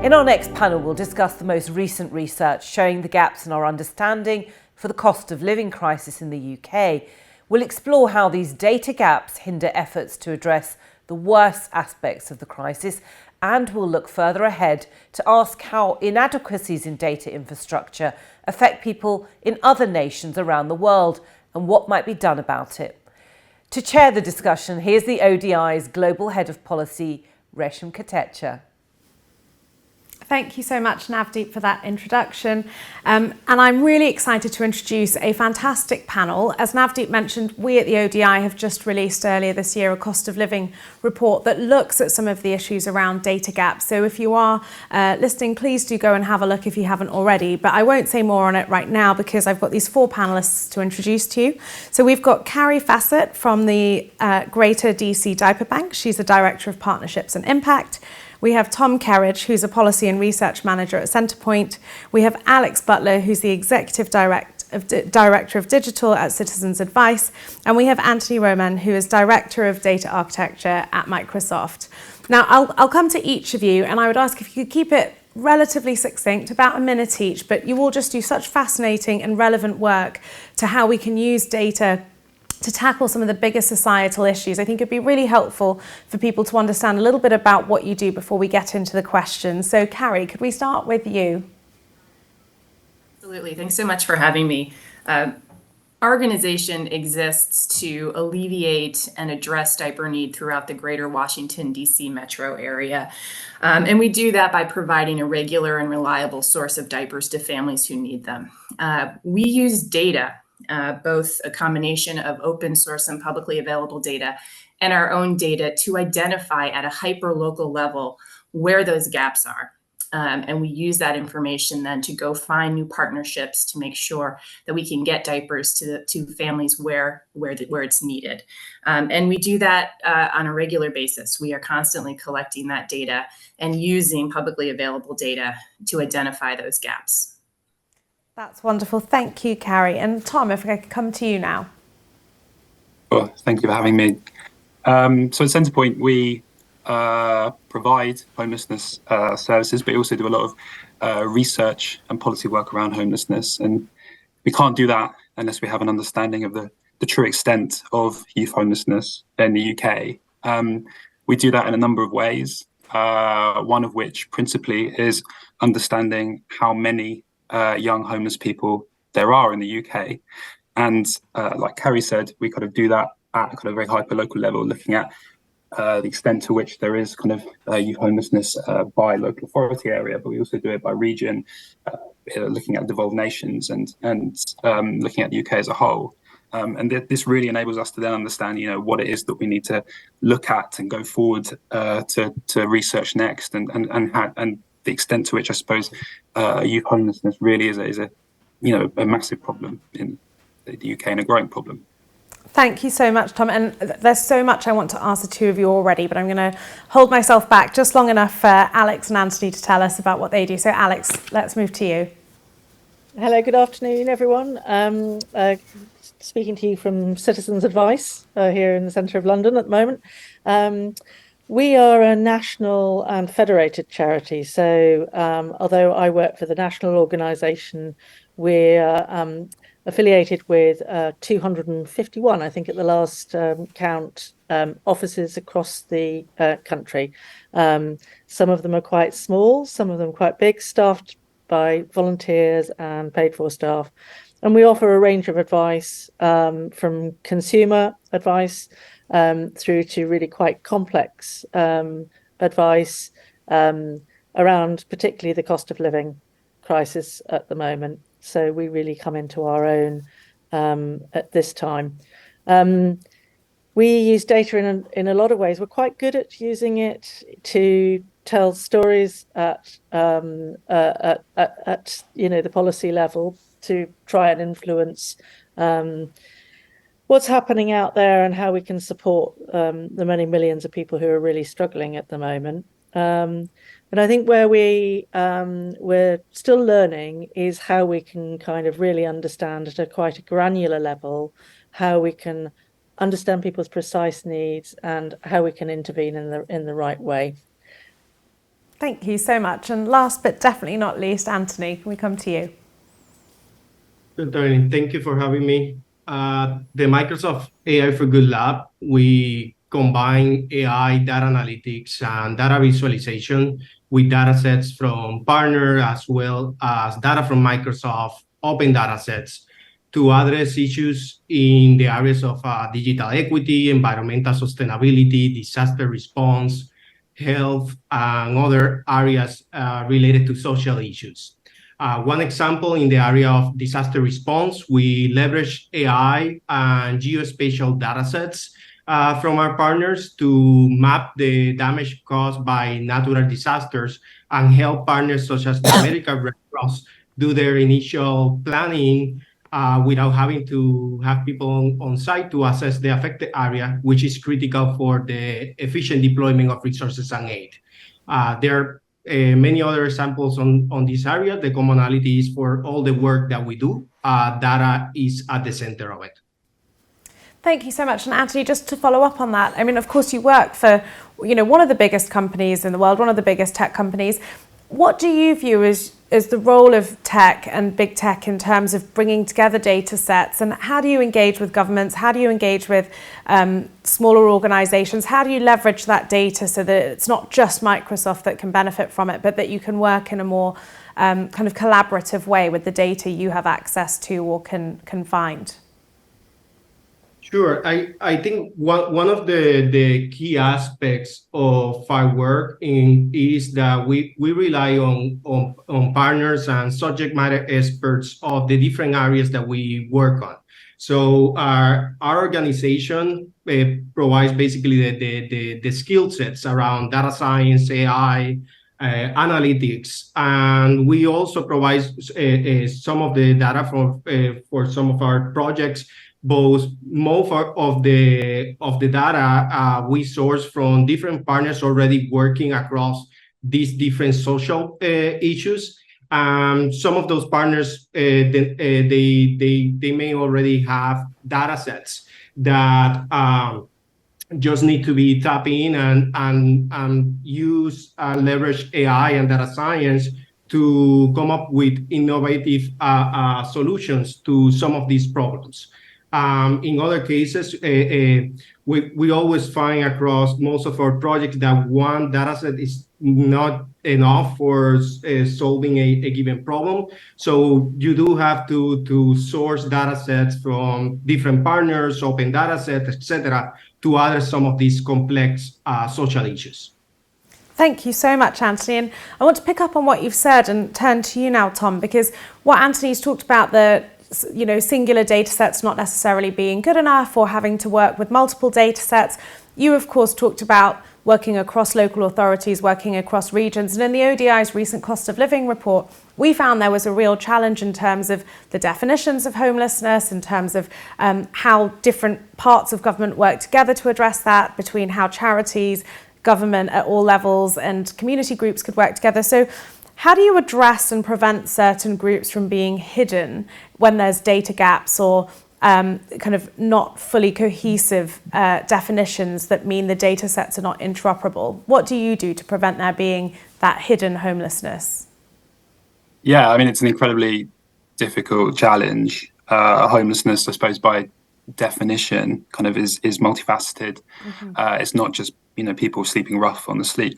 In our next panel, we'll discuss the most recent research showing the gaps in our understanding for the cost of living crisis in the UK. We'll explore how these data gaps hinder efforts to address the worst aspects of the crisis, and we'll look further ahead to ask how inadequacies in data infrastructure affect people in other nations around the world and what might be done about it. To chair the discussion, here's the ODI's Global Head of Policy, Resham Kotecha. Thank you so much, Navdeep, for that introduction. And I'm really excited to introduce a fantastic panel. As Navdeep mentioned, we at the ODI have just released earlier this year a cost of living report that looks at some of the issues around data gaps. So if you are listening, please do go and have a look if you haven't already. But I won't say more on it right now because I've got these four panelists to introduce to you. So we've got Carrie Fassett from the Greater DC Diaper Bank. She's the Director of Partnerships and Impact. We have Tom Kerridge, who's a Policy and Research Manager at Centrepoint. We have Alex Butler, who's the Executive Director of Digital at Citizens Advice. And we have Anthony Roman, who is Director of Data Architecture at Microsoft. Now, I'll come to each of you, and I would ask if you could keep it relatively succinct, about a minute each, but you all just do such fascinating and relevant work to how we can use data to tackle some of the bigger societal issues. I think it'd be really helpful for people to understand a little bit about what you do before we get into the questions. So Carrie, could we start with you? Absolutely, thanks so much for having me. Our organization exists to alleviate and address diaper need throughout the greater Washington, D.C. metro area. And we do that by providing a regular and reliable source of diapers to families who need them. We use data, both a combination of open source and publicly available data and our own data to identify at a hyper-local level where those gaps are. And we use that information then to go find new partnerships to make sure that we can get diapers to families where it's needed. And we do that on a regular basis. We are constantly collecting that data and using publicly available data to identify those gaps. That's wonderful. Thank you, Carrie. And Tom, if I could come to you now. Well, thank you for having me. So at Centrepoint, we provide homelessness services, but we also do a lot of research and policy work around homelessness. And we can't do that unless we have an understanding of the true extent of youth homelessness in the UK. We do that in a number of ways, one of which principally is understanding how many young homeless people there are in the UK. And like Carrie said, we kind of do that at kind of very hyper local level, looking at the extent to which there is kind of youth homelessness by local authority area, but we also do it by region, looking at devolved nations and looking at the UK as a whole. And this really enables us to then understand, what it is that we need to look at and go forward to research next, and the extent to which I suppose youth homelessness really is a massive problem in the UK and a growing problem. Thank you so much, Tom. And there's so much I want to ask the two of you already, but I'm going to hold myself back just long enough for Alex and Anthony to tell us about what they do. So Alex, let's move to you. Hello, good afternoon, everyone. Speaking to you from Citizens Advice here in the centre of London at the moment. We are a national and federated charity. So although I work for the national organisation, we're affiliated with 251, I think at the last count, offices across the country. Some of them are quite small, some of them quite big, staffed by volunteers and paid for staff. And we offer a range of advice from consumer advice through to really quite complex advice around particularly the cost of living crisis at the moment. So we really come into our own at this time. We use data in a lot of ways. We're quite good at using it to tell stories at the policy level to try and influence what's happening out there and how we can support the many millions of people who are really struggling at the moment. But I think where we're still learning is how we can kind of really understand at quite a granular level how we can understand people's precise needs and how we can intervene in the right way. Thank you so much. And last but definitely not least, Anthony, can we come to you? Good morning. Thank you for having me. The Microsoft AI for Good Lab, we combine AI, data analytics, and data visualization with data sets from partner as well as data from Microsoft open data sets to address issues in the areas of digital equity, environmental sustainability, disaster response, health, and other areas related to social issues. One example in the area of disaster response, we leverage AI and geospatial data sets from our partners to map the damage caused by natural disasters and help partners such as the American Red Cross do their initial planning without having to have people on site to assess the affected area, which is critical for the efficient deployment of resources and aid. There are many other examples on this area. The commonality is for all the work that we do, data is at the center of it. Thank you so much. And Anthony, just to follow up on that, I mean, of course, you work for, one of the biggest companies in the world, one of the biggest tech companies. What do you view as the role of tech and big tech in terms of bringing together data sets? And how do you engage with governments? How do you engage with smaller organizations? How do you leverage that data so that it's not just Microsoft that can benefit from it, but that you can work in a more kind of collaborative way with the data you have access to or can find? Sure. I think one of the key aspects of our work is that we rely on partners and subject matter experts of the different areas that we work on. So our organization provides basically the skill sets around data science, AI, analytics, and we also provide some of the data for some of our projects. Most of the data we source from different partners already working across these different social issues. Some of those partners they may already have data sets that just need to be tapped in and use leverage AI and data science to come up with innovative solutions to some of these problems. In other cases, we always find across most of our projects that one data set is not enough for solving a given problem. So you do have to source data sets from different partners, open data sets, etc., to address some of these complex social issues. Thank you so much, Anthony. And I want to pick up on what you've said and turn to you now, Tom, because what Anthony's talked about, the singular data sets not necessarily being good enough or having to work with multiple data sets. You, of course, talked about working across local authorities, working across regions. And in the ODI's recent cost of living report, we found there was a real challenge in terms of the definitions of homelessness, in terms of how different parts of government work together to address that, between how charities, government at all levels and community groups could work together. So how do you address and prevent certain groups from being hidden when there's data gaps or kind of not fully cohesive definitions that mean the data sets are not interoperable? What do you do to prevent there being that hidden homelessness? Yeah, I mean, it's an incredibly difficult challenge. Homelessness, I suppose, by definition, kind of is multifaceted. It's not just people sleeping rough on the street.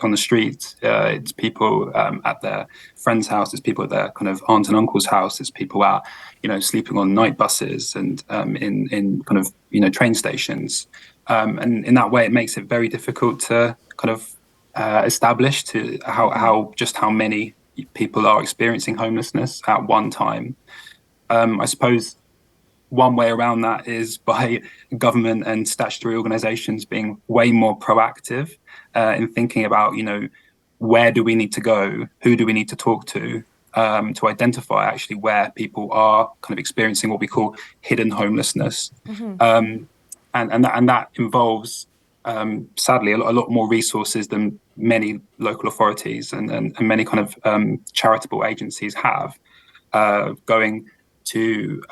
It's people at their friend's house. It's people at their kind of aunt and uncle's house. It's people out, sleeping on night buses and in kind of train stations. And in that way, it makes it very difficult to kind of establish to how many people are experiencing homelessness at one time. I suppose one way around that is by government and statutory organisations being way more proactive in thinking about, where do we need to go, who do we need to talk to identify actually where people are kind of experiencing what we call hidden homelessness. And that involves, sadly, a lot more resources than many local authorities and many kind of charitable agencies have, going to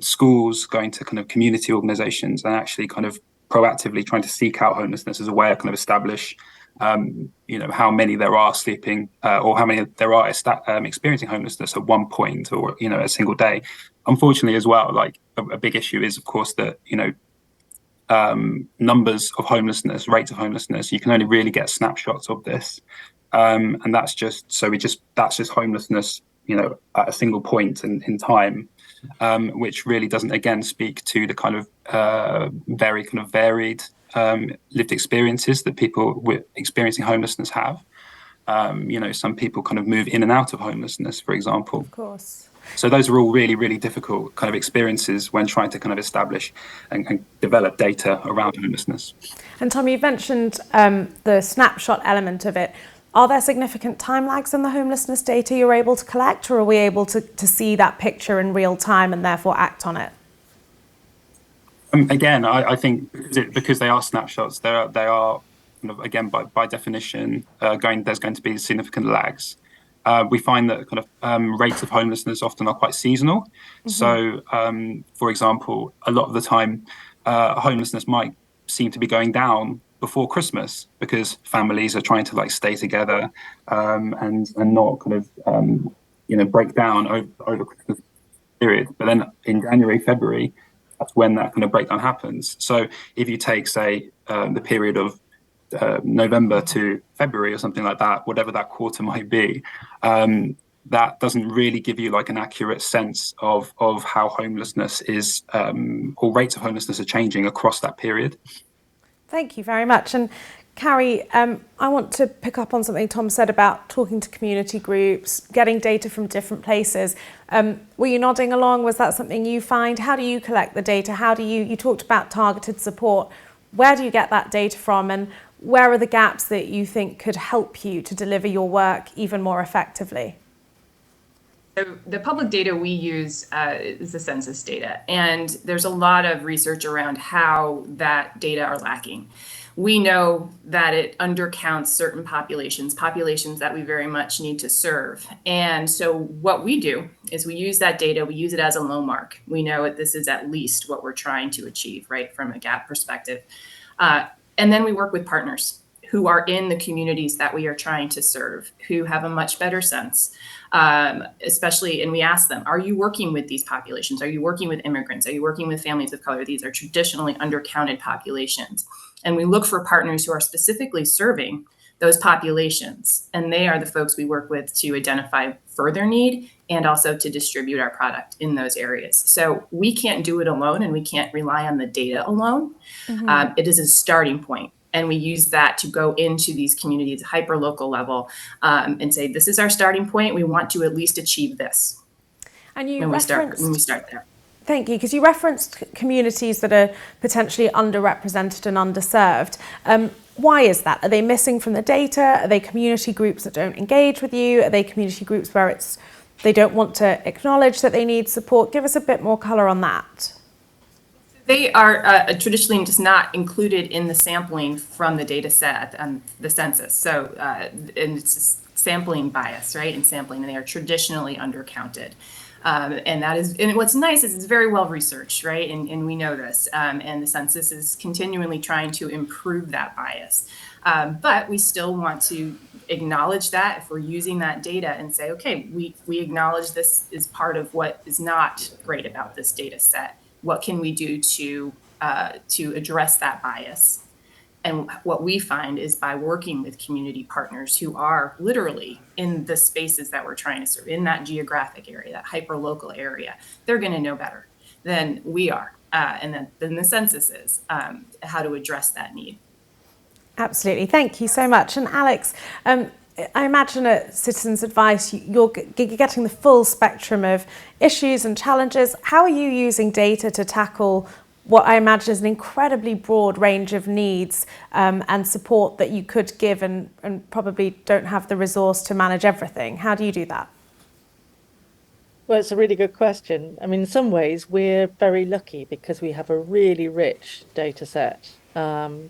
schools, going to kind of community organizations, and actually kind of proactively trying to seek out homelessness as a way of kind of establish how many there are sleeping or how many there are experiencing homelessness at one point or a single day. Unfortunately, as well, like a big issue is, of course, that numbers of homelessness, rates of homelessness, you can only really get snapshots of this, and that's just homelessness, at a single point in time, which really doesn't again speak to the kind of very kind of varied lived experiences that people with experiencing homelessness have. Some people kind of move in and out of homelessness, for example. Of course. So those are all really, really difficult kind of experiences when trying to kind of establish and develop data around homelessness. And Tom, you've mentioned the snapshot element of it. Are there significant time lags in the homelessness data you're able to collect, or are we able to see that picture in real time and therefore act on it? Again, I think because they are snapshots, they are kind of, again, by definition, there's going to be significant lags. We find that kind of rates of homelessness often are quite seasonal. Mm-hmm. So, for example, a lot of the time, homelessness might seem to be going down before Christmas because families are trying to like stay together and not kind of break down over Christmas period. But then in January, February, that's when that kind of breakdown happens. So if you take, say, the period of November to February or something like that, whatever that quarter might be, that doesn't really give you like an accurate sense of how homelessness is or rates of homelessness are changing across that period. Thank you very much. And Carrie, I want to pick up on something Tom said about talking to community groups, getting data from different places. Were you nodding along? Was that something you find? How do you collect the data? You talked about targeted support. Where do you get that data from? And where are the gaps that you think could help you to deliver your work even more effectively? So the public data we use is the census data, and there's a lot of research around how that data are lacking. We know that it undercounts certain populations that we very much need to serve. And so what we do is we use that data, we use it as a low mark. We know that this is at least what we're trying to achieve, right, from a gap perspective. And then we work with partners who are in the communities that we are trying to serve, who have a much better sense, especially, and we ask them, are you working with these populations? Are you working with immigrants? Are you working with families of color? These are traditionally undercounted populations. And we look for partners who are specifically serving those populations. And they are the folks we work with to identify further need and also to distribute our product in those areas. So we can't do it alone and we can't rely on the data alone. Mm-hmm. It is a starting point. And we use that to go into these communities, hyper-local level, and say, this is our starting point. We want to at least achieve this. And we start there. Thank you, because you referenced communities that are potentially underrepresented and underserved. Why is that? Are they missing from the data? Are they community groups that don't engage with you? Are they community groups where they don't want to acknowledge that they need support? Give us a bit more colour on that. They are traditionally just not included in the sampling from the data set and the census. So, and it's just sampling bias, right? And sampling, and they are traditionally undercounted. And what's nice is it's very well researched, right? And we know this. And the census is continually trying to improve that bias. But we still want to acknowledge that if we're using that data and say, okay, we acknowledge this is part of what is not great about this data set. What can we do to address that bias? And what we find is by working with community partners who are literally in the spaces that we're trying to serve, in that geographic area, that hyper-local area, they're going to know better than we are, and then the census is, how to address that need. Absolutely. Thank you so much. And Alex, I imagine at Citizens Advice, you're getting the full spectrum of issues and challenges. How are you using data to tackle what I imagine is an incredibly broad range of needs and support that you could give and probably don't have the resource to manage everything? How do you do that? Well, it's a really good question. I mean, in some ways, we're very lucky because we have a really rich data set,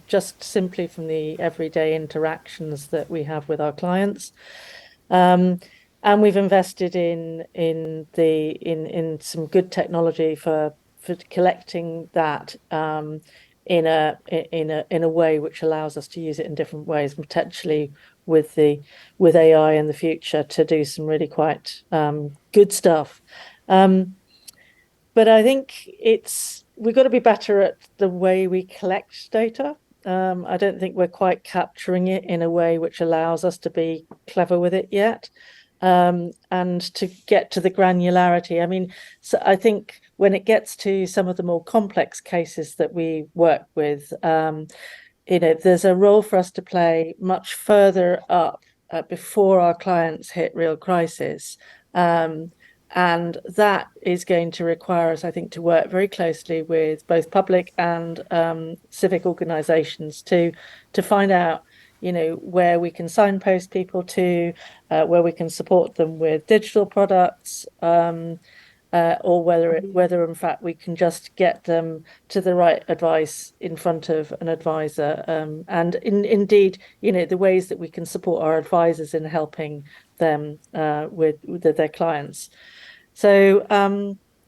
just simply from the everyday interactions that we have with our clients. And we've invested in some good technology for collecting that in a way which allows us to use it in different ways, potentially with AI in the future to do some really quite good stuff. But I think we've got to be better at the way we collect data. I don't think we're quite capturing it in a way which allows us to be clever with it yet. And to get to the granularity. I mean, so I think when it gets to some of the more complex cases that we work with, there's a role for us to play much further up before our clients hit real crisis. And that is going to require us, I think, to work very closely with both public and civic organisations to find out, where we can signpost people to, where we can support them with digital products, or whether in fact we can just get them to the right advice in front of an advisor, and indeed, the ways that we can support our advisors in helping them with their clients. So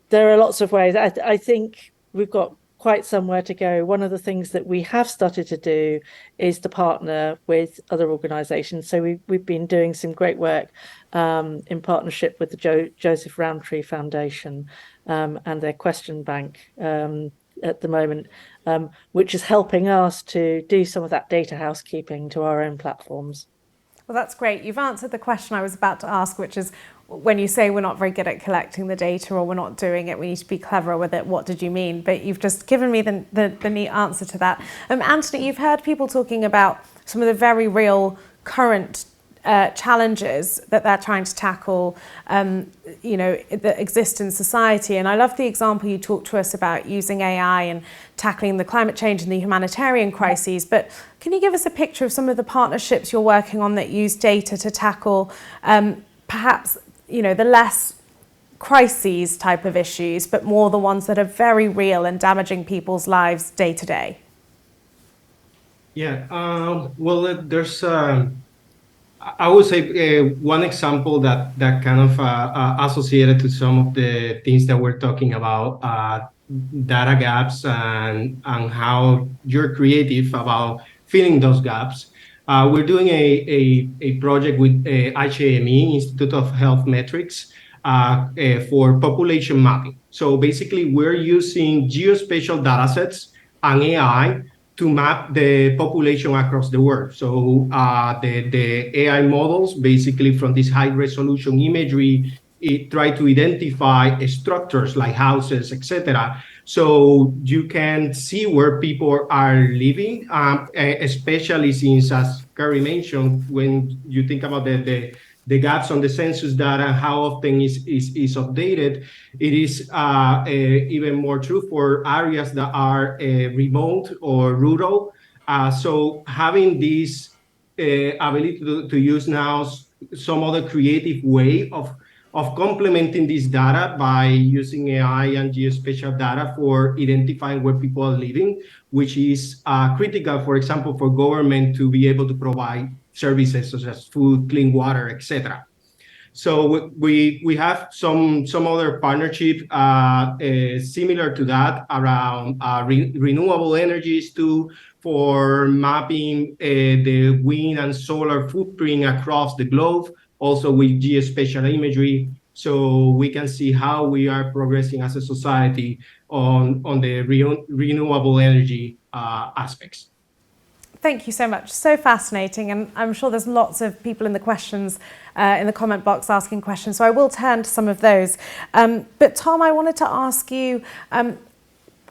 there are lots of ways. I think we've got quite somewhere to go. One of the things that we have started to do is to partner with other organisations. So we've been doing some great work in partnership with the Joseph Rowntree Foundation and their question bank at the moment, which is helping us to do some of that data housekeeping to our own platforms. Well, that's great. You've answered the question I was about to ask, which is, when you say we're not very good at collecting the data or we're not doing it, we need to be cleverer with it, what did you mean? But you've just given me the neat answer to that. Anthony, you've heard people talking about some of the very real current challenges that they're trying to tackle, that exist in society. And I love the example you talked to us about using AI and tackling the climate change and the humanitarian crises. But can you give us a picture of some of the partnerships you're working on that use data to tackle perhaps, the less crises type of issues, but more the ones that are very real and damaging people's lives day to day? Yeah, well, there's, I would say one example that kind of associated to some of the things that we're talking about, data gaps and how you're creative about filling those gaps. We're doing a project with IHME, Institute of Health Metrics, for population mapping. So basically, we're using geospatial datasets and AI to map the population across the world. So the AI models, basically from this high resolution imagery, it try to identify structures like houses, etc. So you can see where people are living, especially since, as Carrie mentioned, when you think about the gaps on the census data, how often is updated, it is even more true for areas that are remote or rural. So having this ability to use now some other creative way of complementing this data by using AI and geospatial data for identifying where people are living, which is critical, for example, for government to be able to provide services such as food, clean water, etc. So we have some other partnership similar to that around renewable energies too, for mapping the wind and solar footprint across the globe, also with geospatial imagery, so we can see how we are progressing as a society on the renewable energy aspects. Thank you so much. So fascinating. And I'm sure there's lots of people in the questions, in the comment box asking questions. So I will turn to some of those. But Tom, I wanted to ask you,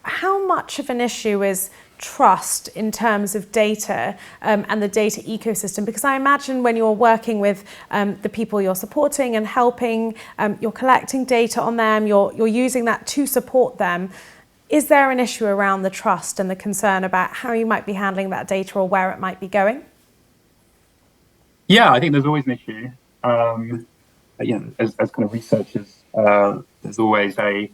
how much of an issue is trust in terms of data and the data ecosystem? Because I imagine when you're working with the people you're supporting and helping, you're collecting data on them, you're using that to support them. Is there an issue around the trust and the concern about how you might be handling that data or where it might be going? Yeah, I think there's always an issue. As kind of researchers, there's always a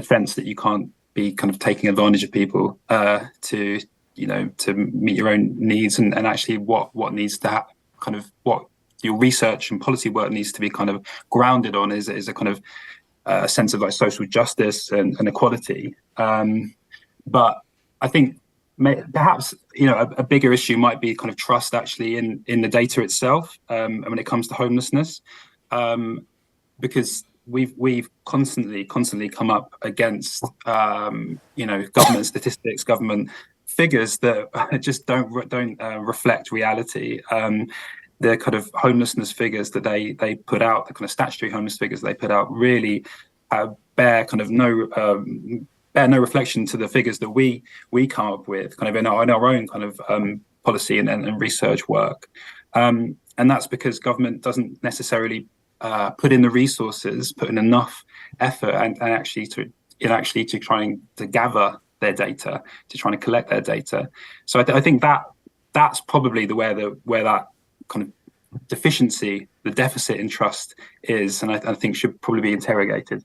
sense that you can't be kind of taking advantage of people to meet your own needs, and actually what needs to happen, kind of what your research and policy work needs to be kind of grounded on is a kind of sense of like social justice and equality. But I think perhaps a bigger issue might be kind of trust actually in the data itself, and when it comes to homelessness, because we've constantly come up against government statistics, government figures that just don't reflect reality. The kind of homelessness figures that they put out, the kind of statutory homeless figures they put out, really bear no reflection to the figures that we come up with, kind of in our own kind of policy and research work, and that's because government doesn't necessarily put in the resources, put in enough effort, and actually to trying to gather their data, to trying to collect their data. So I think that's probably where that kind of deficiency, the deficit in trust is, and I think should probably be interrogated.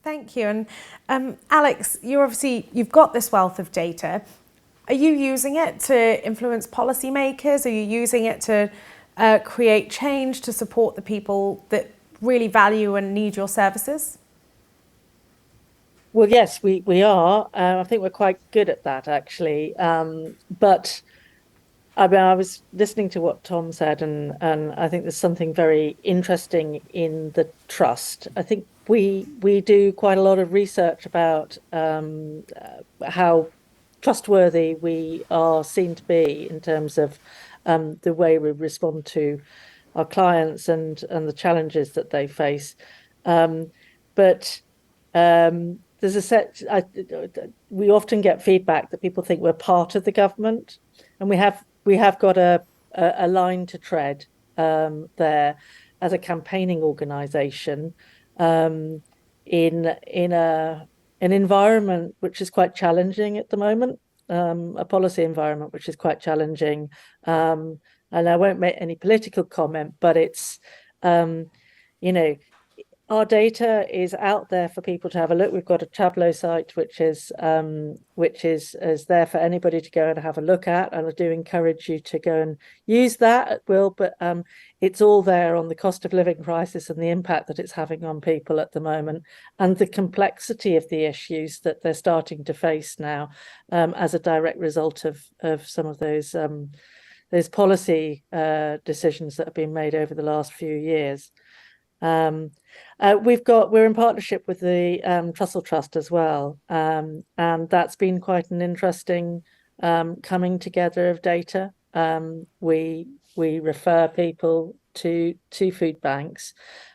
Thank you. And Alex, you've got this wealth of data. Are you using it to influence policymakers? Are you using it to create change, to support the people that really value and need your services? Well, yes, we are. I think we're quite good at that, actually. But I mean, I was listening to what Tom said, and I think there's something very interesting in the trust. I think we do quite a lot of research about how trustworthy we are seen to be in terms of the way we respond to our clients and the challenges that they face. But there's we often get feedback that people think we're part of the government, and we have got a line to tread there as a campaigning organisation in an environment which is quite challenging at the moment, a policy environment which is quite challenging. And I won't make any political comment, but it's our data is out there for people to have a look. We've got a Tableau site which is there for anybody to go and have a look at, and I do encourage you to go and use that at will. But it's all there on the cost of living crisis and the impact that it's having on people at the moment, and the complexity of the issues that they're starting to face now as a direct result of some of those policy decisions that have been made over the last few years. We're in partnership with the Trussell Trust as well, and that's been quite an interesting coming together of data. We refer people to food banks,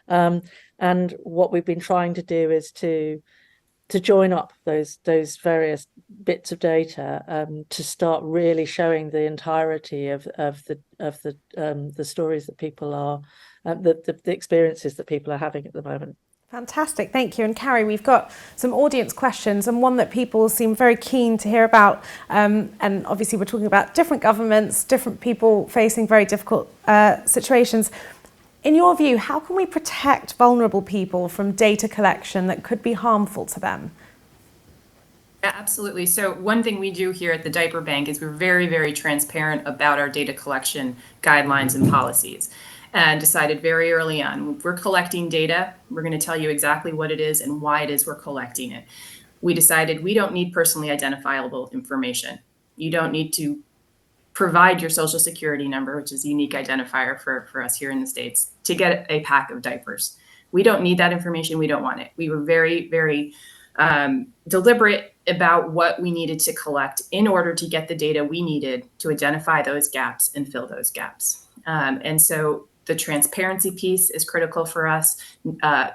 and what we've been trying to do is to join up those various bits of data to start really showing the entirety of the stories that people are the experiences that people are having at the moment. Fantastic, thank you. And Carrie, we've got some audience questions, and one that people seem very keen to hear about. And obviously we're talking about different governments, different people facing very difficult situations. In your view, how can we protect vulnerable people from data collection that could be harmful to them? Absolutely. So one thing we do here at the Diaper Bank is we're very, very transparent about our data collection guidelines and policies, and decided very early on, we're collecting data, we're going to tell you exactly what it is and why it is we're collecting it. We decided we don't need personally identifiable information. You don't need to provide your social security number, which is a unique identifier for us here in the States, to get a pack of diapers. We don't need that information. We don't want it. We were very, very deliberate about what we needed to collect in order to get the data we needed to identify those gaps and fill those gaps. And so the transparency piece is critical for us,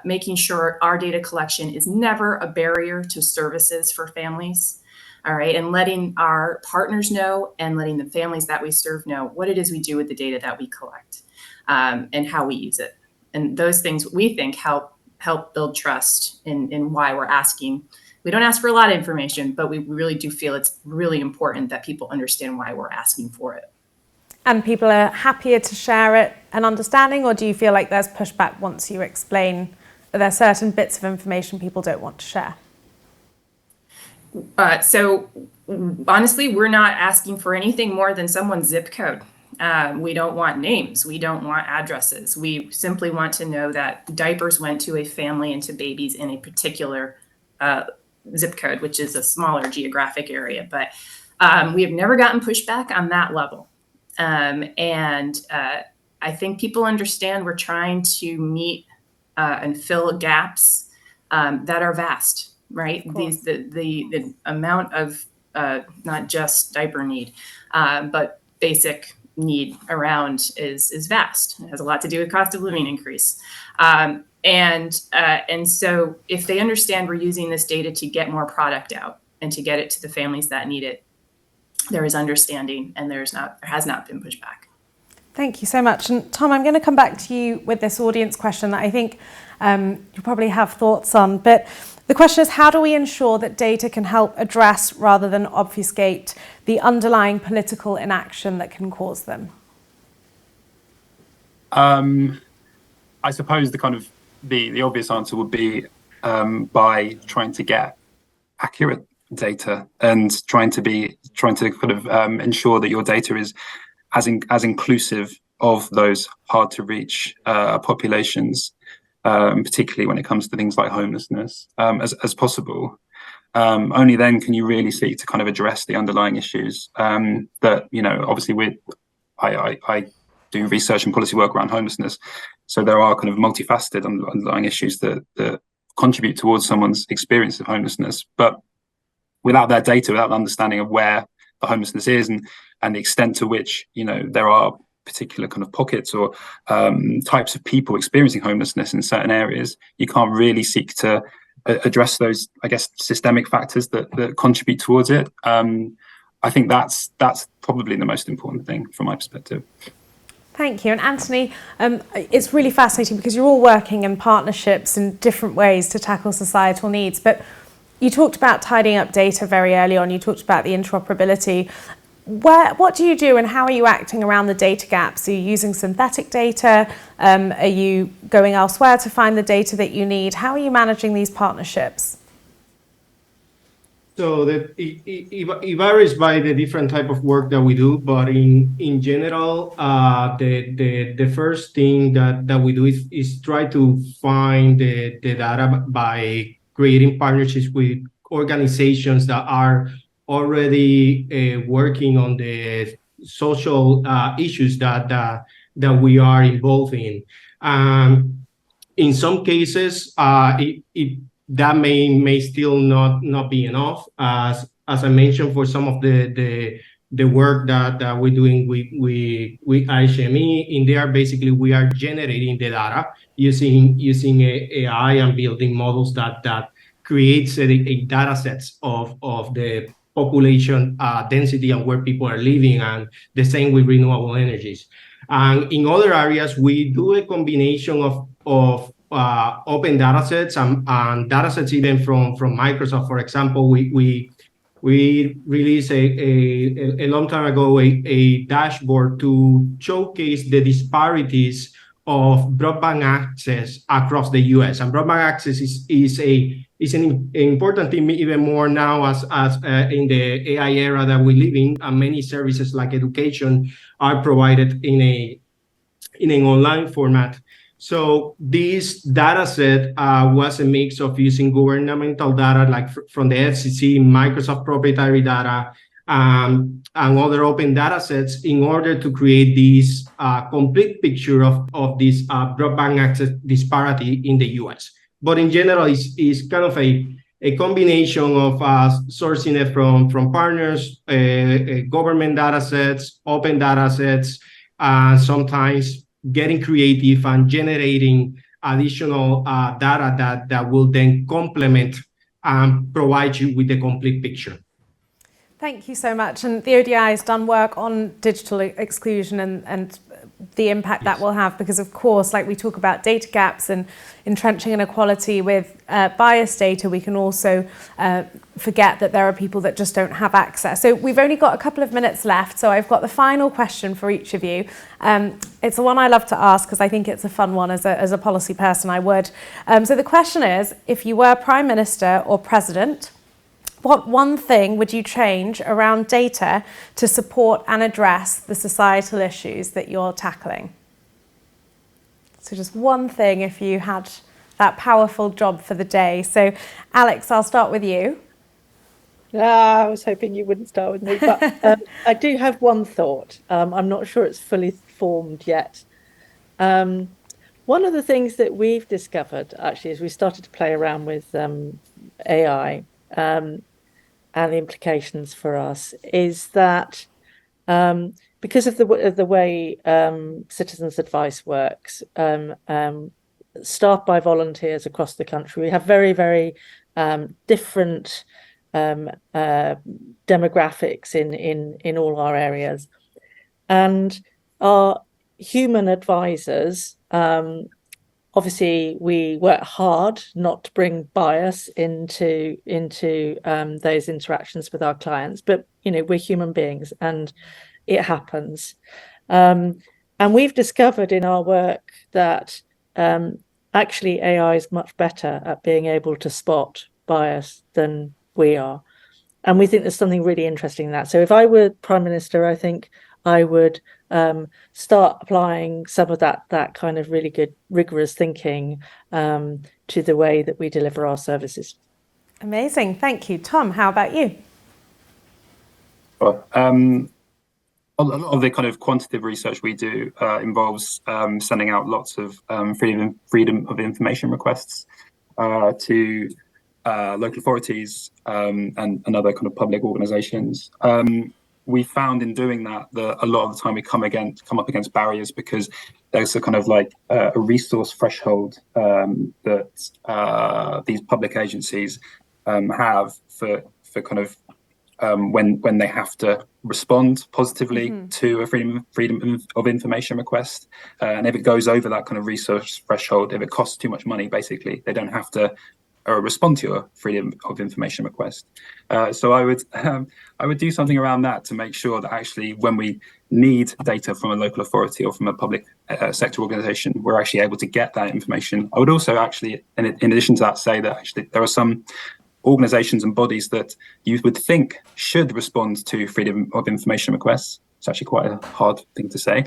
making sure our data collection is never a barrier to services for families. All right, and letting our partners know and letting the families that we serve know what it is we do with the data that we collect, and how we use it. And those things we think help build trust in why we're asking. We don't ask for a lot of information, but we really do feel it's really important that people understand why we're asking for it. And people are happier to share it and understanding, or do you feel like there's pushback once you explain that there are certain bits of information people don't want to share? So honestly, we're not asking for anything more than someone's zip code. We don't want names. We don't want addresses. We simply want to know that diapers went to a family and to babies in a particular zip code, which is a smaller geographic area. But we have never gotten pushback on that level. I think people understand we're trying to meet and fill gaps that are vast, right? The amount of not just diaper need, but basic need around is vast. It has a lot to do with cost of living increase. And so if they understand we're using this data to get more product out and to get it to the families that need it, there is understanding and there has not been pushback. Thank you so much. And Tom, I'm going to come back to you with this audience question that I think you probably have thoughts on. But the question is, how do we ensure that data can help address rather than obfuscate the underlying political inaction that can cause them? I suppose the obvious answer would be by trying to get accurate data and trying to ensure that your data is as inclusive of those hard to reach populations, particularly when it comes to things like homelessness, as possible. Only then can you really seek to address the underlying issues that, obviously I do research and policy work around homelessness. So there are multifaceted underlying issues that contribute towards someone's experience of homelessness. But without that data, without the understanding of where the homelessness is and the extent to which, there are particular pockets or types of people experiencing homelessness in certain areas, you can't really seek to address those, I guess, systemic factors that contribute towards it. I think that's probably the most important thing from my perspective. Thank you. And Anthony, it's really fascinating because you're all working in partnerships in different ways to tackle societal needs. But you talked about tidying up data very early on. You talked about the interoperability. What do you do and how are you acting around the data gaps? Are you using synthetic data? Are you going elsewhere to find the data that you need? How are you managing these partnerships? So it varies by the different type of work that we do, but in general, the first thing that we do is try to find the data by creating partnerships with organizations that are already working on the social issues that we are involved in. In some cases, that may still not be enough. As I mentioned, for some of the work that we're doing with IHME, in there basically we are generating the data using AI and building models that creates a data sets of the population density and where people are living, and the same with renewable energies. And in other areas, we do a combination of open data sets and data sets even from Microsoft. For example, we released a long time ago a dashboard to showcase the disparities of broadband access across the US. And broadband access is an important thing even more now as in the AI era that we live in, and many services like education are provided in an online format. So this data set was a mix of using governmental data like from the FCC, Microsoft proprietary data, and other open data sets in order to create this complete picture of this broadband access disparity in the US. But in general, it's kind of a combination of sourcing it from partners, government data sets, open data sets, sometimes getting creative and generating additional data that will then complement and provide you with the complete picture. Thank you so much. And the ODI has done work on digital exclusion and the impact that will have, because of course, like we talk about data gaps and entrenching inequality with bias data, we can also forget that there are people that just don't have access. So we've only got a couple of minutes left. So I've got the final question for each of you. It's the one I love to ask because I think it's a fun one as a policy person, I would. So the question is, if you were Prime Minister or President, what one thing would you change around data to support and address the societal issues that you're tackling? So just one thing if you had that powerful job for the day. So, Alex, I'll start with you. I was hoping you wouldn't start with me, but I do have one thought. I'm not sure it's fully formed yet. One of the things that we've discovered, actually, as we started to play around with AI and the implications for us, is that because of the way citizens' advice works, staffed by volunteers across the country, we have very, very different demographics in all our areas, and our human advisors, obviously we work hard not to bring bias into those interactions with our clients, but we're human beings and it happens, and we've discovered in our work that actually AI is much better at being able to spot bias than we are. And we think there's something really interesting in that. So if I were Prime Minister, I think I would start applying some of that kind of really good, rigorous thinking to the way that we deliver our services. Amazing. Thank you. Tom, how about you? Well, a lot of the kind of quantitative research we do involves sending out lots of freedom of information requests to local authorities and other kind of public organizations. We found in doing that a lot of the time we come up against barriers because there's a kind of like a resource threshold that these public agencies have for kind of when they have to respond positively to a freedom of information request, and if it goes over that kind of resource threshold, if it costs too much money, basically they don't have to respond to your freedom of information request. So I would do something around that to make sure that actually when we need data from a local authority or from a public sector organization, we're actually able to get that information. I would also actually, in addition to that, say that actually there are some organizations and bodies that you would think should respond to freedom of information requests. It's actually quite a hard thing to say.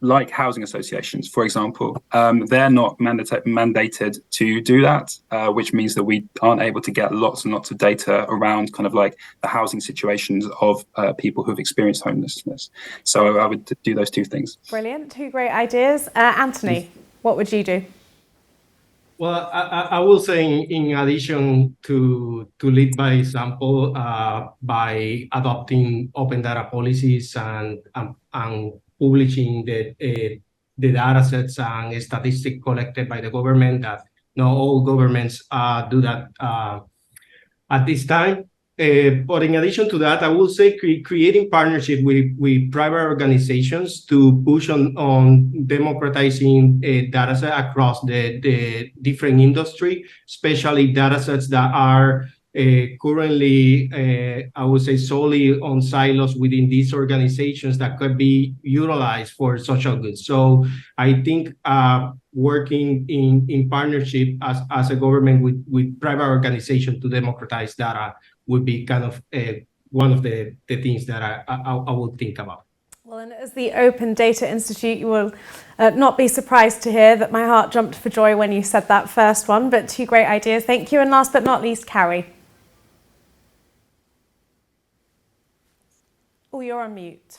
Like housing associations, for example, they're not mandated to do that, which means that we aren't able to get lots and lots of data around kind of like the housing situations of people who've experienced homelessness. So I would do those two things. Brilliant. Two great ideas. Anthony, what would you do? Well, I will say in addition to lead by example, by adopting open data policies and publishing the data sets and statistics collected by the government, that not all governments do that at this time. But in addition to that, I will say creating partnership with private organizations to push on democratizing data set across the different industry, especially data sets that are currently, I would say, solely on silos within these organizations that could be utilized for social good. So I think working in partnership as a government with private organizations to democratize data would be kind of one of the things that I would think about. Well, and as the Open Data Institute, you will not be surprised to hear that my heart jumped for joy when you said that first one, but two great ideas. Thank you. And last but not least, Carrie. Oh, you're on mute.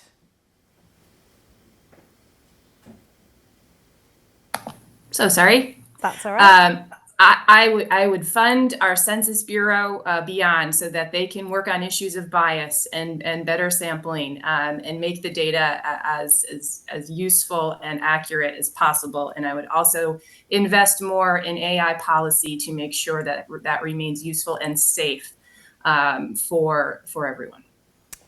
So sorry. That's all right. I would fund our Census Bureau beyond so that they can work on issues of bias and better sampling and make the data as useful and accurate as possible. And I would also invest more in AI policy to make sure that that remains useful and safe for everyone.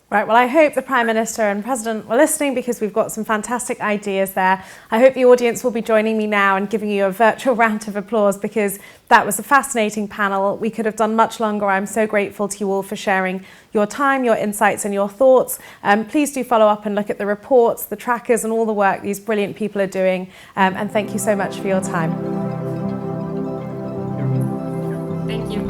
Right, well, I hope the Prime Minister and President were listening because we've got some fantastic ideas there. I hope the audience will be joining me now and giving you a virtual round of applause because that was a fascinating panel. We could have done much longer. I'm so grateful to you all for sharing your time, your insights and your thoughts. Please do follow up and look at the reports, the trackers and all the work these brilliant people are doing. And thank you so much for your time. Thank you.